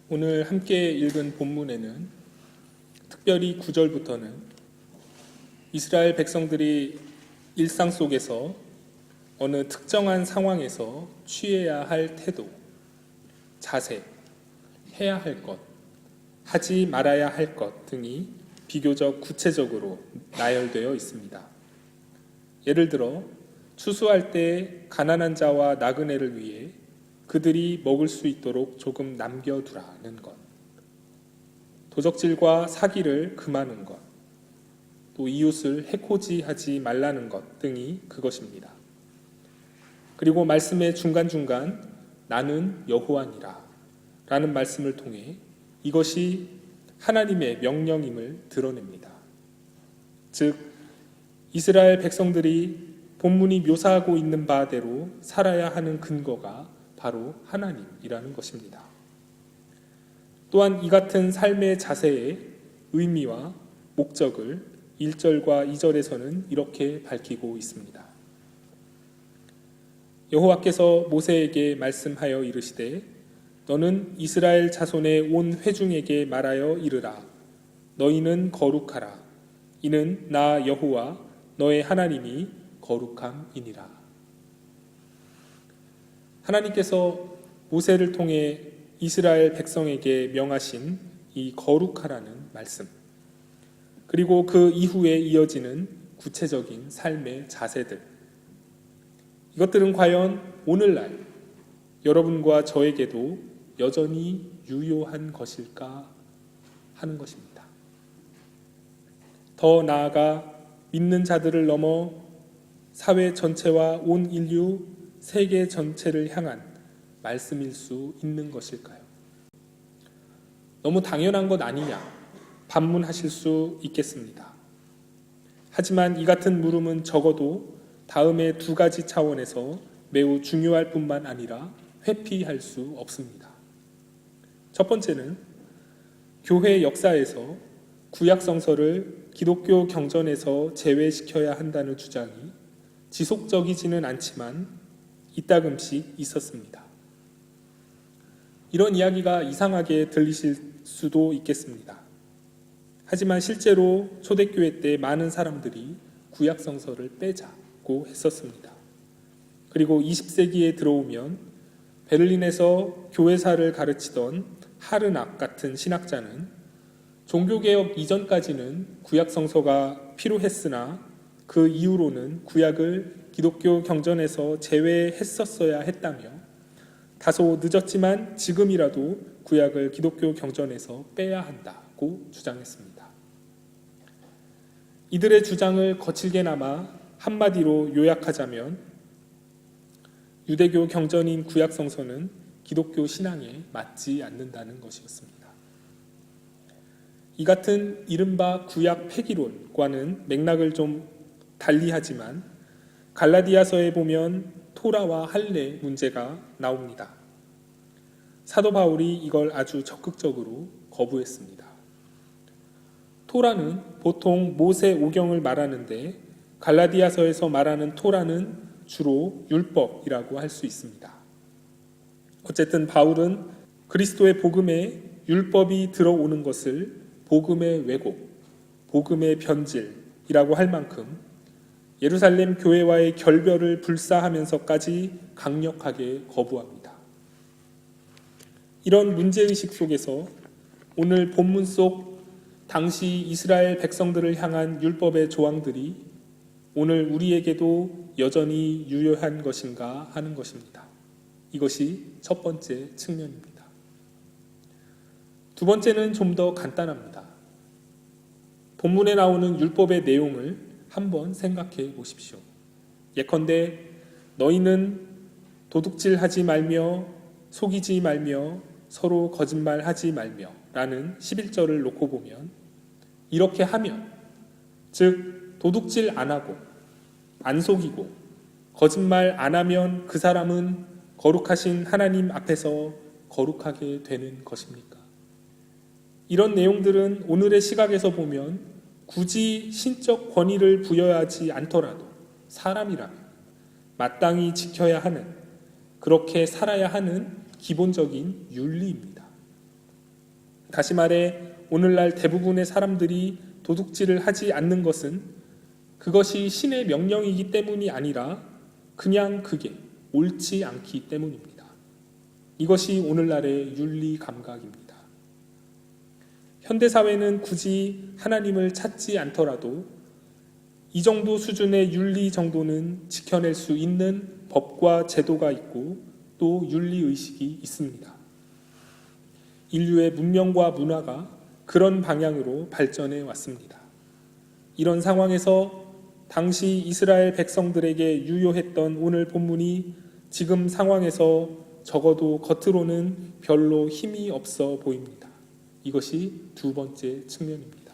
오늘 함께 읽은 본문에는 특별히 9절부터는 이스라엘 백성들이 일상 속에서 어느 특정한 상황에서 취해야 할 태도, 자세, 해야 할 것, 하지 말아야 할 것 등이 비교적 구체적으로 나열되어 있습니다. 예를 들어 추수할 때 가난한 자와 나그네를 위해 그들이 먹을 수 있도록 조금 남겨두라는 것, 도적질과 사기를 금하는 것, 또 이웃을 해코지하지 말라는 것 등이 그것입니다. 그리고 말씀의 중간중간 나는 여호와니라 라는 말씀을 통해 이것이 하나님의 명령임을 드러냅니다. 즉 이스라엘 백성들이 본문이 묘사하고 있는 바대로 살아야 하는 근거가 바로 하나님이라는 것입니다. 또한 이 같은 삶의 자세의 의미와 목적을 1절과 2절에서는 이렇게 밝히고 있습니다. 여호와께서 모세에게 말씀하여 이르시되 너는 이스라엘 자손의 온 회중에게 말하여 이르라. 너희는 거룩하라. 이는 나 여호와 너의 하나님이 거룩함이니라. 하나님께서 모세를 통해 이스라엘 백성에게 명하신 이 거룩하라는 말씀, 그리고 그 이후에 이어지는 구체적인 삶의 자세들, 이것들은 과연 오늘날 여러분과 저에게도 여전히 유효한 것일까 하는 것입니다. 더 나아가 믿는 자들을 넘어 사회 전체와 온 인류, 세계 전체를 향한 말씀일 수 있는 것일까요? 너무 당연한 것 아니냐 반문하실 수 있겠습니다. 하지만 이 같은 물음은 적어도 다음의 두 가지 차원에서 매우 중요할 뿐만 아니라 회피할 수 없습니다. 첫 번째는 교회 역사에서 구약성서를 기독교 경전에서 제외시켜야 한다는 주장이 지속적이지는 않지만 이따금씩 있었습니다. 이런 이야기가 이상하게 들리실 수도 있겠습니다. 하지만 실제로 초대교회 때 많은 사람들이 구약성서를 빼자고 했었습니다. 그리고 20세기에 들어오면 베를린에서 교회사를 가르치던 하르낙 같은 신학자는 종교개혁 이전까지는 구약성서가 필요했으나 그 이후로는 구약을 기독교 경전에서 제외했었어야 했다며 다소 늦었지만 지금이라도 구약을 기독교 경전에서 빼야 한다고 주장했습니다. 이들의 주장을 거칠게나마 한마디로 요약하자면 유대교 경전인 구약성서는 기독교 신앙에 맞지 않는다는 것이었습니다. 이 같은 이른바 구약 폐기론과는 맥락을 좀 달리하지만 갈라디아서에 보면 토라와 할례 문제가 나옵니다. 사도 바울이 이걸 아주 적극적으로 거부했습니다. 토라는 보통 모세 오경을 말하는데 갈라디아서에서 말하는 토라는 주로 율법이라고 할 수 있습니다. 어쨌든 바울은 그리스도의 복음에 율법이 들어오는 것을 복음의 왜곡, 복음의 변질이라고 할 만큼 예루살렘 교회와의 결별을 불사하면서까지 강력하게 거부합니다. 이런 문제의식 속에서 오늘 본문 속 당시 이스라엘 백성들을 향한 율법의 조항들이 오늘 우리에게도 여전히 유효한 것인가 하는 것입니다. 이것이 첫 번째 측면입니다. 두 번째는 좀 더 간단합니다. 본문에 나오는 율법의 내용을 한번 생각해 보십시오. 예컨대 너희는 도둑질하지 말며 속이지 말며 서로 거짓말하지 말며 라는 11절을 놓고 보면 이렇게 하면, 즉 도둑질 안 하고 안 속이고 거짓말 안 하면 그 사람은 거룩하신 하나님 앞에서 거룩하게 되는 것입니까? 이런 내용들은 오늘의 시각에서 보면 굳이 신적 권위를 부여하지 않더라도 사람이라면 마땅히 지켜야 하는, 그렇게 살아야 하는 기본적인 윤리입니다. 다시 말해 오늘날 대부분의 사람들이 도둑질을 하지 않는 것은 그것이 신의 명령이기 때문이 아니라 그냥 그게 옳지 않기 때문입니다. 이것이 오늘날의 윤리 감각입니다. 현대사회는 굳이 하나님을 찾지 않더라도 이 정도 수준의 윤리 정도는 지켜낼 수 있는 법과 제도가 있고 또 윤리의식이 있습니다. 인류의 문명과 문화가 그런 방향으로 발전해 왔습니다. 이런 상황에서 당시 이스라엘 백성들에게 유효했던 오늘 본문이 지금 상황에서 적어도 겉으로는 별로 힘이 없어 보입니다. 이것이 두 번째 측면입니다.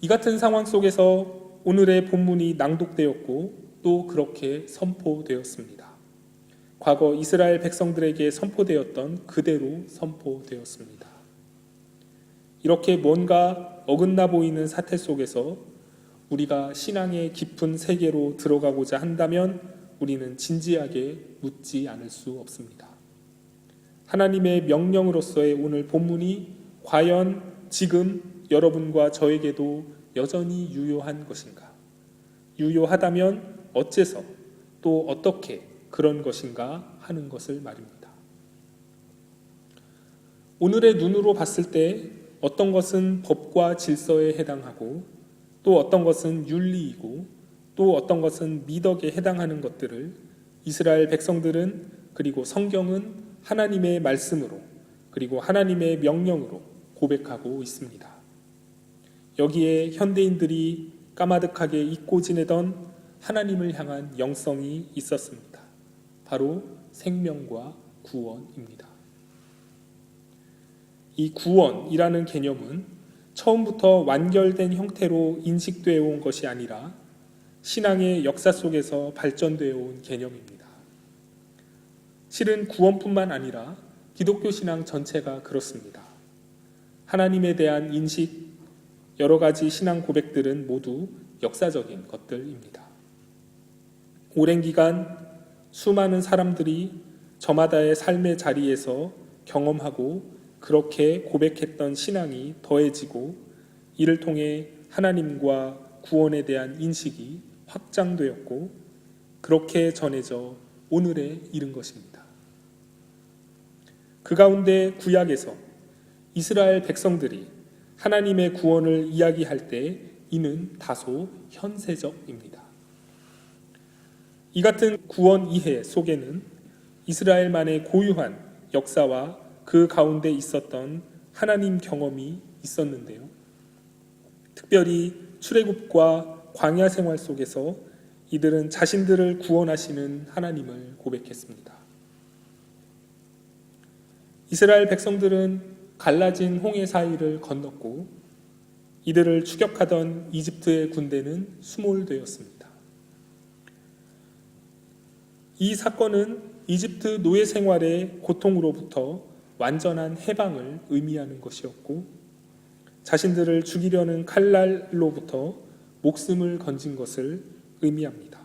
이 같은 상황 속에서 오늘의 본문이 낭독되었고 또 그렇게 선포되었습니다. 과거 이스라엘 백성들에게 선포되었던 그대로 선포되었습니다. 이렇게 뭔가 어긋나 보이는 사태 속에서 우리가 신앙의 깊은 세계로 들어가고자 한다면 우리는 진지하게 묻지 않을 수 없습니다. 하나님의 명령으로서의 오늘 본문이 과연 지금 여러분과 저에게도 여전히 유효한 것인가? 유효하다면 어째서 또 어떻게 그런 것인가 하는 것을 말입니다. 오늘의 눈으로 봤을 때 어떤 것은 법과 질서에 해당하고 또 어떤 것은 윤리이고 또 어떤 것은 미덕에 해당하는 것들을 이스라엘 백성들은 그리고 성경은 하나님의 말씀으로 그리고 하나님의 명령으로 고백하고 있습니다. 여기에 현대인들이 까마득하게 잊고 지내던 하나님을 향한 영성이 있었습니다. 바로 생명과 구원입니다. 이 구원이라는 개념은 처음부터 완결된 형태로 인식되어 온 것이 아니라 신앙의 역사 속에서 발전되어 온 개념입니다. 실은 구원뿐만 아니라 기독교 신앙 전체가 그렇습니다. 하나님에 대한 인식, 여러 가지 신앙 고백들은 모두 역사적인 것들입니다. 오랜 기간 수많은 사람들이 저마다의 삶의 자리에서 경험하고 그렇게 고백했던 신앙이 더해지고 이를 통해 하나님과 구원에 대한 인식이 확장되었고 그렇게 전해져 오늘에 이른 것입니다. 그 가운데 구약에서 이스라엘 백성들이 하나님의 구원을 이야기할 때 이는 다소 현세적입니다. 이 같은 구원 이해 속에는 이스라엘만의 고유한 역사와 그 가운데 있었던 하나님 경험이 있었는데요. 특별히 출애굽과 광야 생활 속에서 이들은 자신들을 구원하시는 하나님을 고백했습니다. 이스라엘 백성들은 갈라진 홍해 사이를 건넜고 이들을 추격하던 이집트의 군대는 수몰되었습니다. 이 사건은 이집트 노예 생활의 고통으로부터 완전한 해방을 의미하는 것이었고 자신들을 죽이려는 칼날로부터 목숨을 건진 것을 의미합니다.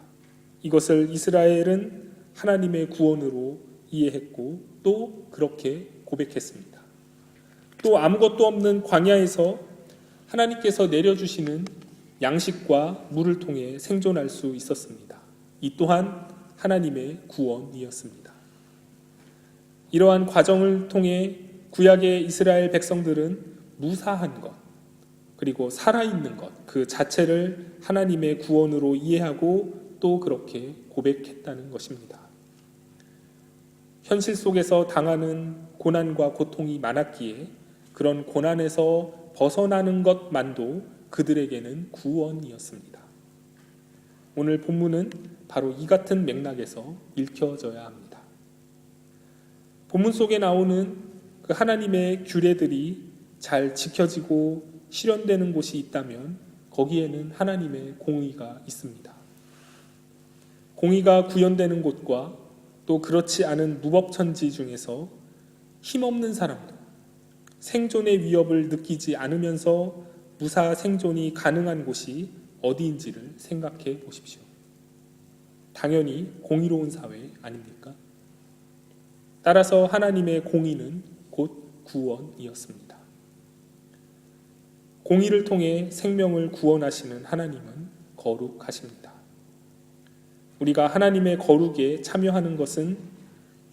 이것을 이스라엘은 하나님의 구원으로 이해했고 또 그렇게 고백했습니다. 또 아무것도 없는 광야에서 하나님께서 내려주시는 양식과 물을 통해 생존할 수 있었습니다. 이 또한 하나님의 구원이었습니다. 이러한 과정을 통해 구약의 이스라엘 백성들은 무사한 것, 그리고 살아있는 것, 그 자체를 하나님의 구원으로 이해하고 또 그렇게 고백했다는 것입니다. 현실 속에서 당하는 고난과 고통이 많았기에 그런 고난에서 벗어나는 것만도 그들에게는 구원이었습니다. 오늘 본문은 바로 이 같은 맥락에서 읽혀져야 합니다. 본문 속에 나오는 그 하나님의 규례들이 잘 지켜지고 실현되는 곳이 있다면 거기에는 하나님의 공의가 있습니다. 공의가 구현되는 곳과 또 그렇지 않은 무법천지 중에서 힘없는 사람도 생존의 위협을 느끼지 않으면서 무사 생존이 가능한 곳이 어디인지를 생각해 보십시오. 당연히 공의로운 사회 아닙니까? 따라서 하나님의 공의는 곧 구원이었습니다. 공의를 통해 생명을 구원하시는 하나님은 거룩하십니다. 우리가 하나님의 거룩에 참여하는 것은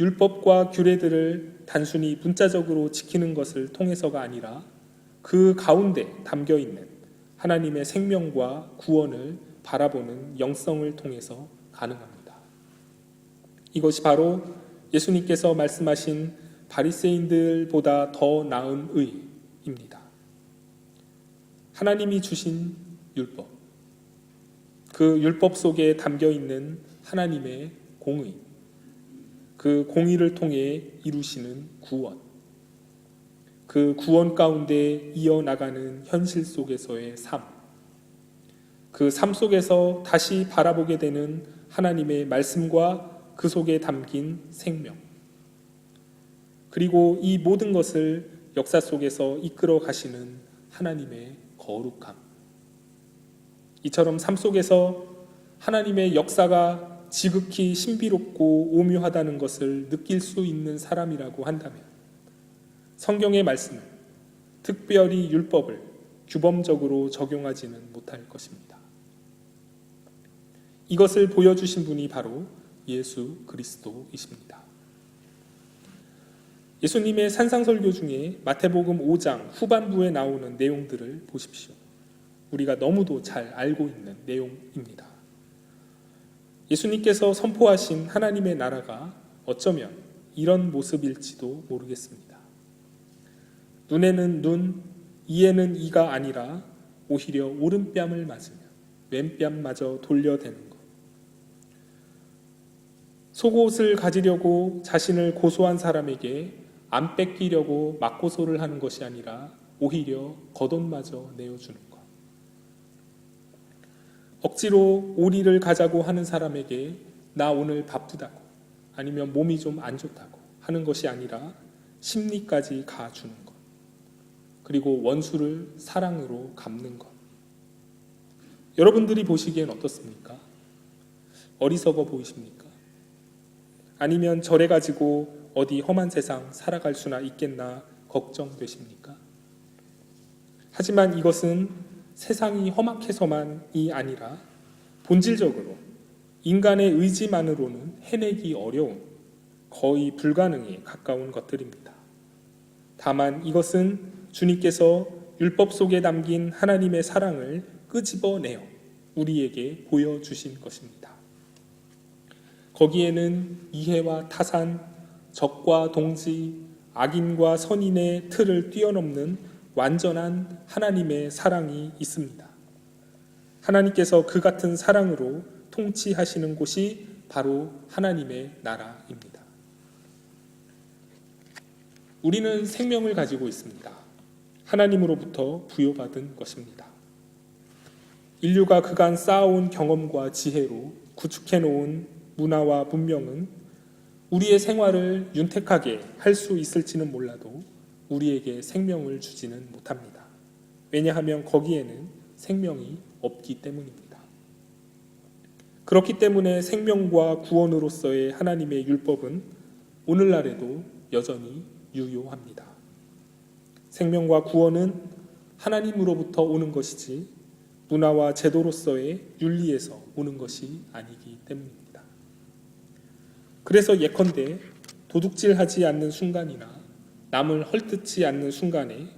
율법과 규례들을 단순히 문자적으로 지키는 것을 통해서가 아니라 그 가운데 담겨 있는 하나님의 생명과 구원을 바라보는 영성을 통해서 가능합니다. 이것이 바로 예수님께서 말씀하신 바리새인들보다 더 나은 의입니다. 하나님이 주신 율법, 그 율법 속에 담겨 있는 하나님의 공의, 그 공의를 통해 이루시는 구원, 그 구원 가운데 이어나가는 현실 속에서의 삶, 그 삶 속에서 다시 바라보게 되는 하나님의 말씀과 그 속에 담긴 생명, 그리고 이 모든 것을 역사 속에서 이끌어 가시는 하나님의 거룩함. 이처럼 삶 속에서 하나님의 역사가 지극히 신비롭고 오묘하다는 것을 느낄 수 있는 사람이라고 한다면 성경의 말씀을, 특별히 율법을 규범적으로 적용하지는 못할 것입니다. 이것을 보여주신 분이 바로 예수 그리스도이십니다. 예수님의 산상설교 중에 마태복음 5장 후반부에 나오는 내용들을 보십시오. 우리가 너무도 잘 알고 있는 내용입니다. 예수님께서 선포하신 하나님의 나라가 어쩌면 이런 모습일지도 모르겠습니다. 눈에는 눈, 이에는 이가 아니라 오히려 오른뺨을 맞으며 왼뺨마저 돌려대는 것. 속옷을 가지려고 자신을 고소한 사람에게 안 뺏기려고 맞고소를 하는 것이 아니라 오히려 겉옷마저 내어주는 것. 억지로 오리를 가자고 하는 사람에게 나 오늘 바쁘다고 아니면 몸이 좀 안 좋다고 하는 것이 아니라 심리까지 가주는 것. 그리고 원수를 사랑으로 갚는 것. 여러분들이 보시기엔 어떻습니까? 어리석어 보이십니까? 아니면 저래가지고 어디 험한 세상 살아갈 수나 있겠나 걱정되십니까? 하지만 이것은 세상이 험악해서만이 아니라 본질적으로 인간의 의지만으로는 해내기 어려운 거의 불가능에 가까운 것들입니다. 다만 이것은 주님께서 율법 속에 담긴 하나님의 사랑을 끄집어내어 우리에게 보여주신 것입니다. 거기에는 이해와 타산, 적과 동지, 악인과 선인의 틀을 뛰어넘는 완전한 하나님의 사랑이 있습니다. 하나님께서 그 같은 사랑으로 통치하시는 곳이 바로 하나님의 나라입니다. 우리는 생명을 가지고 있습니다. 하나님으로부터 부여받은 것입니다. 인류가 그간 쌓아온 경험과 지혜로 구축해놓은 문화와 문명은 우리의 생활을 윤택하게 할 수 있을지는 몰라도 우리에게 생명을 주지는 못합니다. 왜냐하면 거기에는 생명이 없기 때문입니다. 그렇기 때문에 생명과 구원으로서의 하나님의 율법은 오늘날에도 여전히 유효합니다. 생명과 구원은 하나님으로부터 오는 것이지 문화와 제도로서의 윤리에서 오는 것이 아니기 때문입니다. 그래서 예컨대 도둑질하지 않는 순간이나 남을 헐뜯지 않는 순간에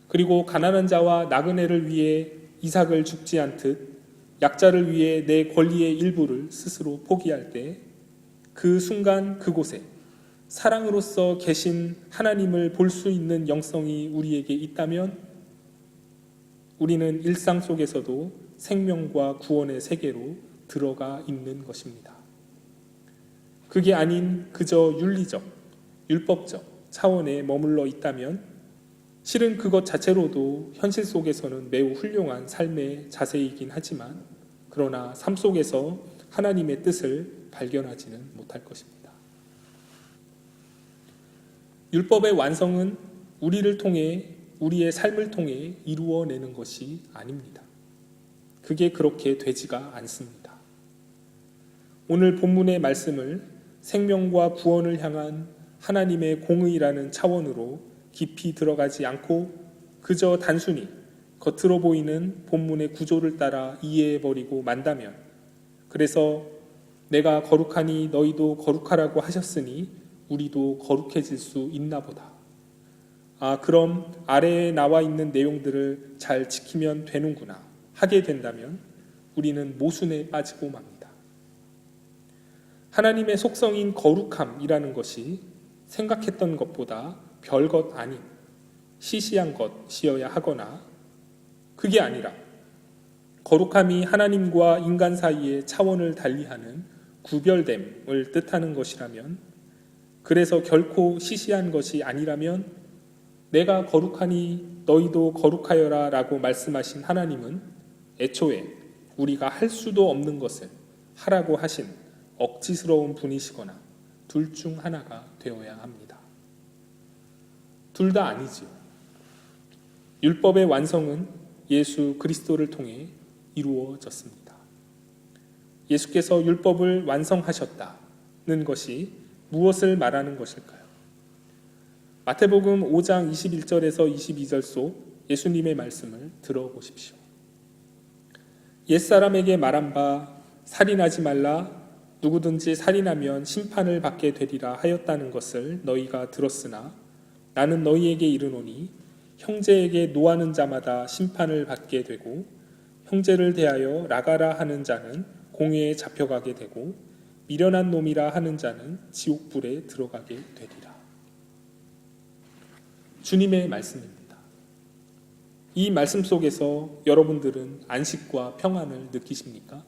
그리고 가난한 자와 나그네를 위해 이삭을 죽지 않듯 약자를 위해 내 권리의 일부를 스스로 포기할 때 그 순간 그곳에 사랑으로서 계신 하나님을 볼 수 있는 영성이 우리에게 있다면 우리는 일상 속에서도 생명과 구원의 세계로 들어가 있는 것입니다. 그게 아닌 그저 윤리적, 율법적 차원에 머물러 있다면 실은 그것 자체로도 현실 속에서는 매우 훌륭한 삶의 자세이긴 하지만 그러나 삶 속에서 하나님의 뜻을 발견하지는 못할 것입니다. 율법의 완성은 우리를 통해 우리의 삶을 통해 이루어내는 것이 아닙니다. 그게 그렇게 되지가 않습니다. 오늘 본문의 말씀을 생명과 구원을 향한 하나님의 공의라는 차원으로 깊이 들어가지 않고 그저 단순히 겉으로 보이는 본문의 구조를 따라 이해해버리고 만다면, 그래서 내가 거룩하니 너희도 거룩하라고 하셨으니 우리도 거룩해질 수 있나 보다. 그럼 아래에 나와 있는 내용들을 잘 지키면 되는구나 하게 된다면 우리는 모순에 빠지고 맙니다. 하나님의 속성인 거룩함이라는 것이 생각했던 것보다 별것 아닌 시시한 것이어야 하거나, 그게 아니라 거룩함이 하나님과 인간 사이의 차원을 달리하는 구별됨을 뜻하는 것이라면, 그래서 결코 시시한 것이 아니라면 내가 거룩하니 너희도 거룩하여라 라고 말씀하신 하나님은 애초에 우리가 할 수도 없는 것을 하라고 하신 억지스러운 분이시거나 둘 중 하나가 되어야 합니다. 둘 다 아니지요. 율법의 완성은 예수 그리스도를 통해 이루어졌습니다. 예수께서 율법을 완성하셨다는 것이 무엇을 말하는 것일까요? 마태복음 5장 21절에서 22절 속 예수님의 말씀을 들어보십시오. 옛사람에게 말한 바 살인하지 말라, 누구든지 살인하면 심판을 받게 되리라 하였다는 것을 너희가 들었으나 나는 너희에게 이르노니 형제에게 노하는 자마다 심판을 받게 되고 형제를 대하여 나가라 하는 자는 공회에 잡혀가게 되고 미련한 놈이라 하는 자는 지옥불에 들어가게 되리라. 주님의 말씀입니다. 이 말씀 속에서 여러분들은 안식과 평안을 느끼십니까?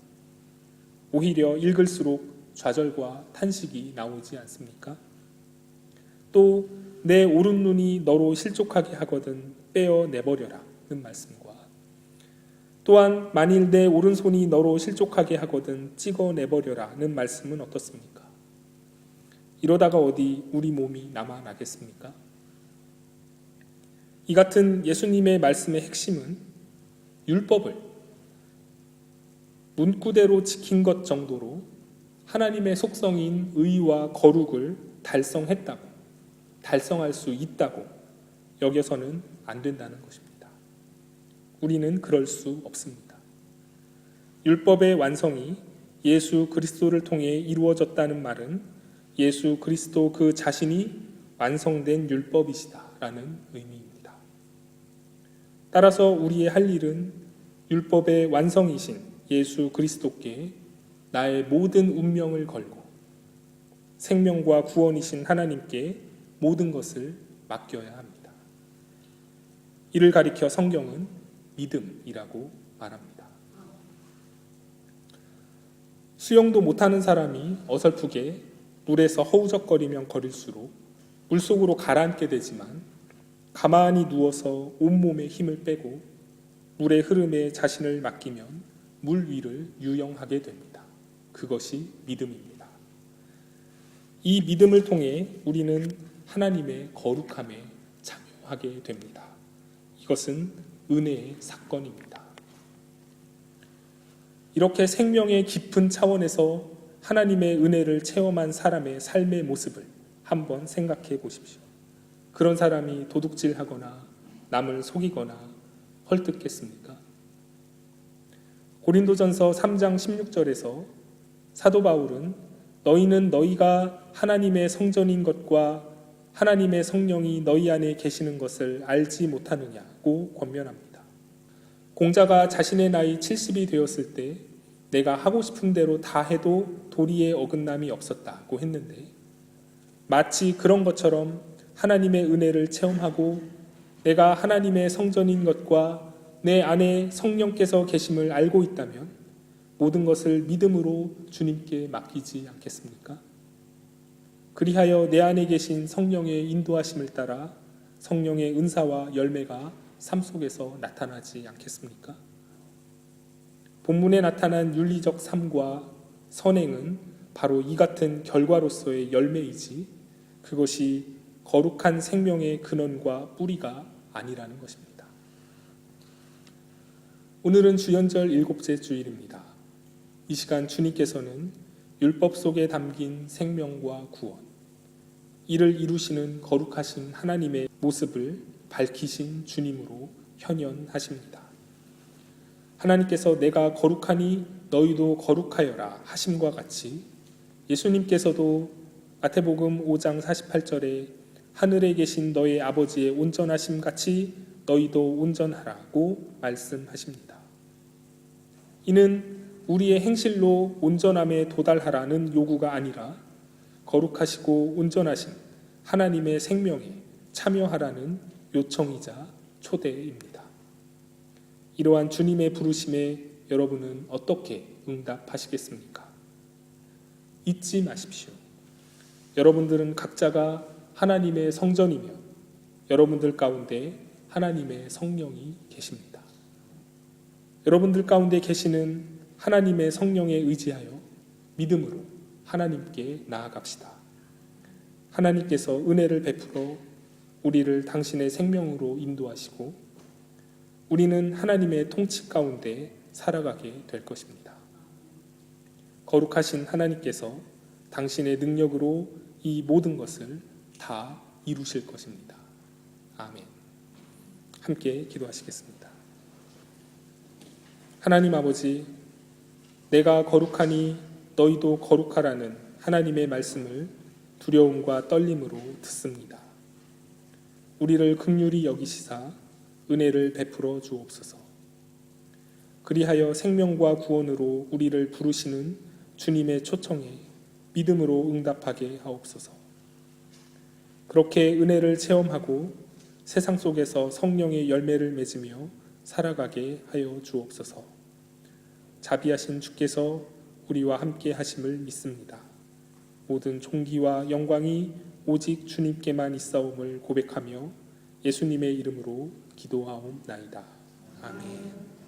오히려 읽을수록 좌절과 탄식이 나오지 않습니까? 또 내 오른 눈이 너로 실족하게 하거든 떼어내버려라 는 말씀과, 또한 만일 내 오른손이 너로 실족하게 하거든 찍어내버려라 는 말씀은 어떻습니까? 이러다가 어디 우리 몸이 남아나겠습니까? 이 같은 예수님의 말씀의 핵심은 율법을 문구대로 지킨 것 정도로 하나님의 속성인 의와 거룩을 달성할 수 있다고 여겨서는 안 된다는 것입니다. 우리는 그럴 수 없습니다. 율법의 완성이 예수 그리스도를 통해 이루어졌다는 말은 예수 그리스도 그 자신이 완성된 율법이시다라는 의미입니다. 따라서 우리의 할 일은 율법의 완성이신 예수 그리스도께 나의 모든 운명을 걸고 생명과 구원이신 하나님께 모든 것을 맡겨야 합니다. 이를 가리켜 성경은 믿음이라고 말합니다. 수영도 못하는 사람이 어설프게 물에서 허우적거리면 거릴수록 물속으로 가라앉게 되지만, 가만히 누워서 온몸에 힘을 빼고 물의 흐름에 자신을 맡기면 물 위를 유영하게 됩니다. 그것이 믿음입니다. 이 믿음을 통해 우리는 하나님의 거룩함에 참여하게 됩니다. 이것은 은혜의 사건입니다. 이렇게 생명의 깊은 차원에서 하나님의 은혜를 체험한 사람의 삶의 모습을 한번 생각해 보십시오. 그런 사람이 도둑질하거나 남을 속이거나 헐뜯겠습니까? 고린도전서 3장 16절에서 사도 바울은 너희는 너희가 하나님의 성전인 것과 하나님의 성령이 너희 안에 계시는 것을 알지 못하느냐고 권면합니다. 공자가 자신의 나이 70이 되었을 때 내가 하고 싶은 대로 다 해도 도리에 어긋남이 없었다고 했는데, 마치 그런 것처럼 하나님의 은혜를 체험하고 내가 하나님의 성전인 것과 내 안에 성령께서 계심을 알고 있다면 모든 것을 믿음으로 주님께 맡기지 않겠습니까? 그리하여 내 안에 계신 성령의 인도하심을 따라 성령의 은사와 열매가 삶 속에서 나타나지 않겠습니까? 본문에 나타난 윤리적 삶과 선행은 바로 이 같은 결과로서의 열매이지, 그것이 거룩한 생명의 근원과 뿌리가 아니라는 것입니다. 오늘은 주연절 7째 주일입니다. 이 시간 주님께서는 율법 속에 담긴 생명과 구원, 이를 이루시는 거룩하신 하나님의 모습을 밝히신 주님으로 현현하십니다. 하나님께서 내가 거룩하니 너희도 거룩하여라 하심과 같이 예수님께서도 마태복음 5장 48절에 하늘에 계신 너희 아버지의 온전하심 같이 너희도 온전하라고 말씀하십니다. 이는 우리의 행실로 온전함에 도달하라는 요구가 아니라 거룩하시고 온전하신 하나님의 생명에 참여하라는 요청이자 초대입니다. 이러한 주님의 부르심에 여러분은 어떻게 응답하시겠습니까? 잊지 마십시오. 여러분들은 각자가 하나님의 성전이며 여러분들 가운데 하나님의 성령이 계십니다. 여러분들 가운데 계시는 하나님의 성령에 의지하여 믿음으로 하나님께 나아갑시다. 하나님께서 은혜를 베풀어 우리를 당신의 생명으로 인도하시고 우리는 하나님의 통치 가운데 살아가게 될 것입니다. 거룩하신 하나님께서 당신의 능력으로 이 모든 것을 다 이루실 것입니다. 아멘. 함께 기도하시겠습니다. 하나님 아버지, 내가 거룩하니 너희도 거룩하라는 하나님의 말씀을 두려움과 떨림으로 듣습니다. 우리를 긍휼히 여기시사 은혜를 베풀어 주옵소서. 그리하여 생명과 구원으로 우리를 부르시는 주님의 초청에 믿음으로 응답하게 하옵소서. 그렇게 은혜를 체험하고 세상 속에서 성령의 열매를 맺으며 살아가게 하여 주옵소서. 자비하신 주께서 우리와 함께 하심을 믿습니다. 모든 존귀와 영광이 오직 주님께만 있사옴을 고백하며 예수님의 이름으로 기도하옵나이다. 아멘.